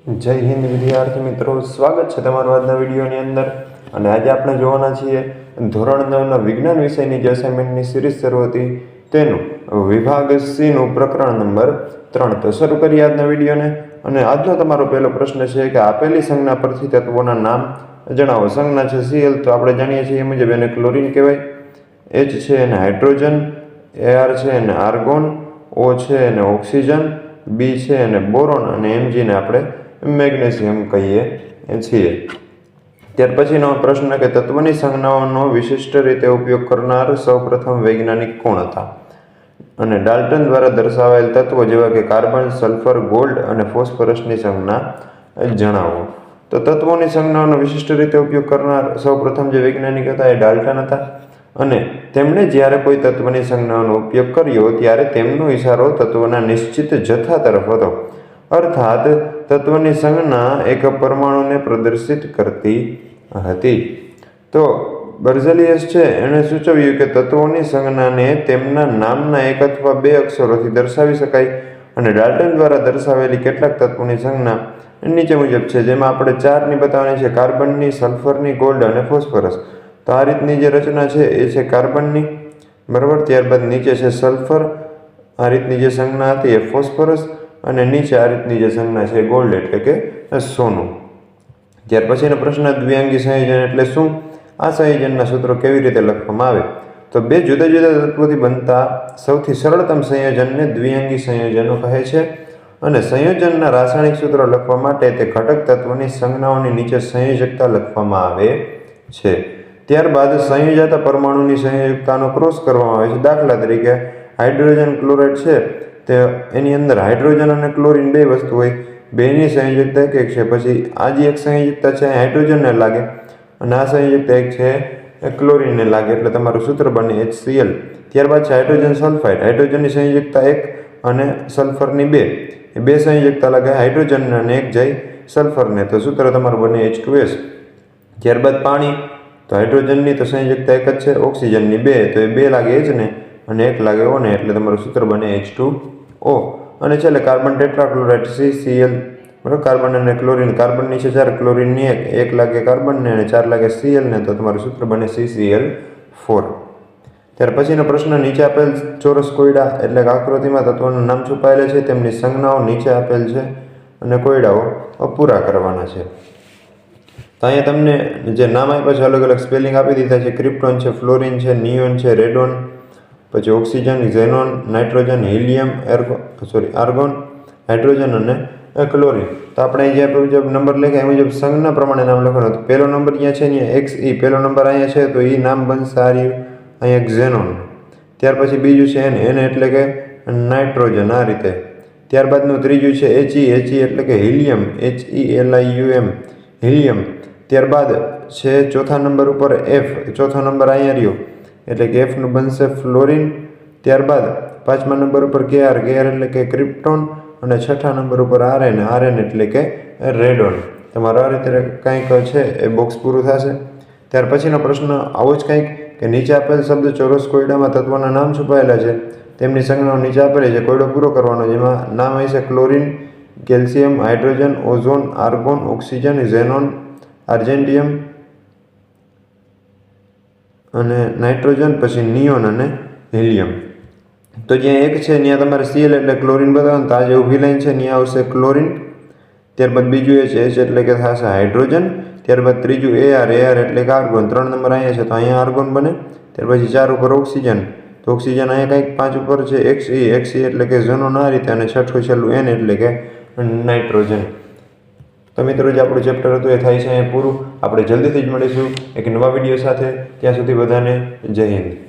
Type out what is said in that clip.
જય હિન્દ વિદ્યાર્થી મિત્રો, સ્વાગત છે તમારું આજના વિડીયોની અંદર. અને આજે આપણે જોવાના છીએ ધોરણ 9ના વિજ્ઞાન વિષયની જે અસાઇનમેન્ટની સિરીઝ શરૂ હતી તેનું વિભાગ સીનું પ્રકરણ નંબર 3. તો શરૂ કરીએ આજના વિડીયોને. અને આજનો તમારો પહેલો પ્રશ્ન છે કે આપેલી સંજ્ઞા પરથી તત્વોના નામ જણાવો. સંજ્ઞા છે Cl, તો આપણે જાણીએ છીએ એ મુજબ એને ક્લોરીન કહેવાય. H છે એને હાઇડ્રોજન, Ar છે એને આર્ગોન, O છે એને ઓક્સિજન, B છે એને બોરોન અને Mg ને આપણે મેગ્નેશિયમ કહીએ છીએ. ત્યાર પછીનો પ્રશ્ન કે તત્વની સંજ્ઞાઓનો વિશિષ્ટ રીતે ઉપયોગ કરનાર સૌપ્રથમ વૈજ્ઞાનિક કોણ હતા? અને ડાલ્ટન દ્વારા દર્શાવાયેલ તત્વો જેવા કે કાર્બન, સલ્ફર, ગોલ્ડ અને ફોસ્ફરસની સંજ્ઞા જણાવો. તો તત્વોની સંજ્ઞાઓનો વિશિષ્ટ રીતે ઉપયોગ કરનાર સૌપ્રથમ જે વૈજ્ઞાનિક હતા એ ડાલ્ટન હતા. અને તેમણે જ્યારે કોઈ તત્વની સંજ્ઞાઓનો ઉપયોગ કર્યો ત્યારે તેમનો ઇશારો તત્વના નિશ્ચિત જથ્થા તરફ હતો. અર્થાત તત્વની સંજ્ઞા એક પરમાણુને પ્રદર્શિત કરતી હતી. તો બર્ઝેલિયસ છે એણે સૂચવ્યું કે તત્વોની સંજ્ઞાને તેમના નામના એક અથવા બે અક્ષરોથી દર્શાવી શકાય. અને ડાલ્ટન દ્વારા દર્શાવેલી કેટલાક તત્વોની સંજ્ઞા નીચે મુજબ છે, જેમાં આપણે 4ની બતાવવાની છે: કાર્બનની, સલ્ફરની, ગોલ્ડ અને ફોસ્ફરસ. તો આ રીતની જે રચના છે એ છે કાર્બનની, બરાબર. ત્યારબાદ નીચે છે સલ્ફર, આ રીતની જે સંજ્ઞા હતી એ ફોસ્ફરસ, અને નીચે આ રીતની જે સંજ્ઞા છે ગોલ્ડ એટલે કે સોનું. ત્યાર પછીનો પ્રશ્ન દ્વિઅંગી સંયોજન એટલે શું? આ સંયોજનના સૂત્રો કેવી રીતે લખવામાં આવે? તો બે જુદા જુદા તત્વોથી બનતા સૌથી સરળતમ સંયોજનને દ્વિઅંગી સંયોજનો કહે છે. અને સંયોજનના રાસાયણિક સૂત્રો લખવા માટે તે ઘટક તત્વની સંજ્ઞાઓની નીચે સંયોજકતા લખવામાં આવે છે. ત્યારબાદ સંયોજાતા પરમાણુની સંયોજકતાનો ક્રોસ કરવામાં આવે છે. દાખલા તરીકે હાઇડ્રોજન ક્લોરાઇડ છે, તે એની અંદર હાઇડ્રોજન અને ક્લોરીન બે વસ્તુ હોય, બેની સંયોજકતા એક છે. પછી આ જે એક સંયોજકતા છે હાઇડ્રોજનને લાગે અને આ સંયોજકતા એક છે એ ક્લોરીનને લાગે, એટલે તમારું સૂત્ર બને HCl. ત્યારબાદ છે હાઇડ્રોજન સલ્ફાઇડ. હાઇડ્રોજનની સંયોજકતા 1 અને સલ્ફરની 2, એ બે સંયોજકતા લાગે હાઇડ્રોજનને અને એક જાય સલ્ફરને, તો સૂત્ર તમારું બને H2S. ત્યારબાદ પાણી, તો હાઇડ્રોજનની તો સંયોજકતા એક જ છે, ઓક્સિજનની 2, તો એ 2 લાગે H ને અને 1 લાગે O ને, એટલે તમારું સૂત્ર બને H2O. અને છેલ્લે કાર્બન ટેટ્રાક્લોરાઇડ CCl, બરાબર. કાર્બન અને ક્લોરીન, કાર્બનની છે 4, ક્લોરીનની 1 લાગે કાર્બનને અને 4 લાગે Cl ને, તો તમારું સૂત્ર બને CCl4. ત્યાર પછીનો પ્રશ્ન નીચે આપેલ ચોરસ કોયડા એટલે કે આકૃતિમાં તત્વોના નામ છુપાયેલા છે, તેમની સંજ્ઞાઓ નીચે આપેલ છે અને કોયડાઓ પૂરા કરવાના છે. તો અહીંયા તમને જે નામ આપ્યા છે અલગ અલગ સ્પેલિંગ આપી દીધા છે. ક્રિપ્ટોન છે, ફ્લોરિન છે, નિયોન છે, રેડોન, પછી oxygen, xenon, nitrogen, helium, argon, hydrogen અને ક્લોરીન. તો આપણે જે નંબર લખ્યા એ મુજબ સંજ્ઞા પ્રમાણે નામ લખવાનું. તો પહેલો નંબર અહીંયા છે અહીંયા XE, પહેલો નંબર અહીંયા છે તો એ નામ બનશે અહીંયા ઝેનોન. ત્યાર પછી બીજું છે N એટલે કે નાઇટ્રોજન, આ રીતે. ત્યારબાદનું ત્રીજું છે HE એટલે કે હિલિયમ, HELIUM, હિલિયમ. ત્યારબાદ છે ચોથા નંબર ઉપર F, ચોથો નંબર અહીંયા રહ્યો એટલે કે Fનું બનશે ફ્લોરિન. ત્યારબાદ પાંચમા નંબર ઉપર KR એટલે કે ક્રિપ્ટોન, અને છઠ્ઠા નંબર ઉપર RN એટલે કે રેડોન. તમારો આ રીતે કંઈક છે એ બોક્સ પૂરું થશે. ત્યાર પછીનો પ્રશ્ન આવો જ કંઈક કે નીચે આપેલ શબ્દ ચોરસ કોયડામાં તત્વોના નામ છુપાયેલા છે, તેમની સંજ્ઞાઓ નીચે આપેલી છે. કોયડો પૂરો કરવાનો, જેમાં નામ હોય છે chlorine, calcium, hydrogen, ozone, argon, oxygen, xenon, argentium અને નાઇટ્રોજન, પછી નિયોન અને હિલિયમ. તો જ્યાં એક છે ત્યાં તમારે Cl એટલે ક્લોરીન બતાવવાનું, તો આ જે ઊભી લાઈન છે ત્યાં આવશે ક્લોરીન. ત્યારબાદ બીજું H એટલે કે થશે હાઇડ્રોજન. ત્યારબાદ ત્રીજું AR એટલે કે આર્ગોન. 3 નંબર અહીંયા છે તો અહીંયા આર્ગોન બને. ત્યાર પછી 4 ઉપર ઓક્સિજન, તો ઓક્સિજન અહીંયા કંઈક 5 ઉપર છે XE એટલે કે ઝેનોન, આ રીતે. અને છઠ્ઠું છેલ્લું N એટલે કે નાઇટ્રોજન. તો મિત્રો જે આપણું ચેપ્ટર હતું એ થાય છે અહીંયા પૂરું. આપણે જલ્દીથી જ મળીશું એક નવા વિડીયો સાથે. ત્યાં સુધી બધાને જય હિન્દ.